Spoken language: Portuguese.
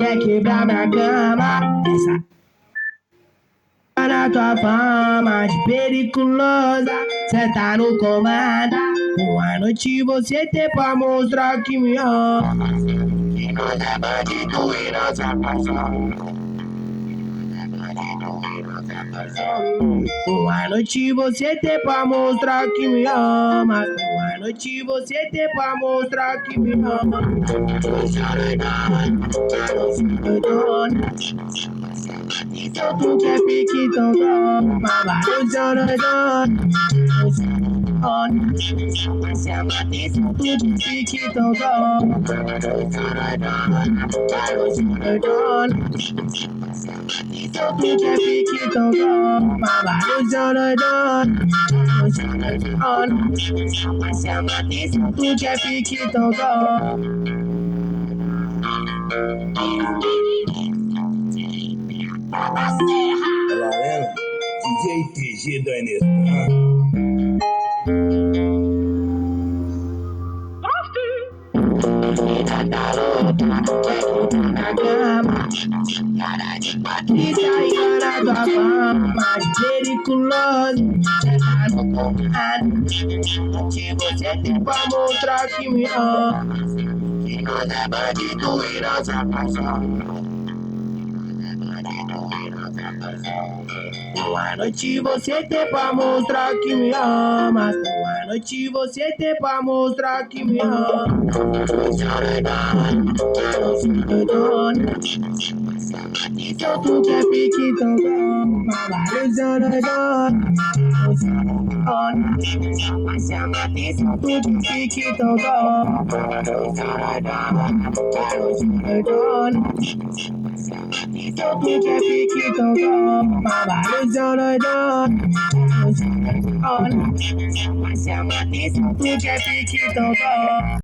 quer quebrar minha cama. Essa na tua fama de periculosa, cê tá no comando. Uma noite você tem pra mostrar que me ama. Que nós é bandido e nós é paixão. Uma noite você tem pra mostrar que me ama. Uma noite você tem pra mostrar que me ama. Então tu quer pique, então toma. Vários anos, se ama disso, tu quer pique, então toma. Então tu quer pique, então toma. Vários anos, se ama disso, tu quer pique, então toma. Galera, DJ TG da Energia. Na cama, Patrícia engana tua fama de periculoso. Cê tá no comando, que você tem pra mostrar que me ama. Que nós é bandido e nós é paixão. Uma noite você tem pra mostrar que me ama. Uma noite você tem pra mostrar que me ama. Então tu quer pique, então toma. Vários anos, se ama disso, tu quer pique, então toma. Então tu quer pique, então toma. Vários anos, se ama disso, tu quer pique, então toma.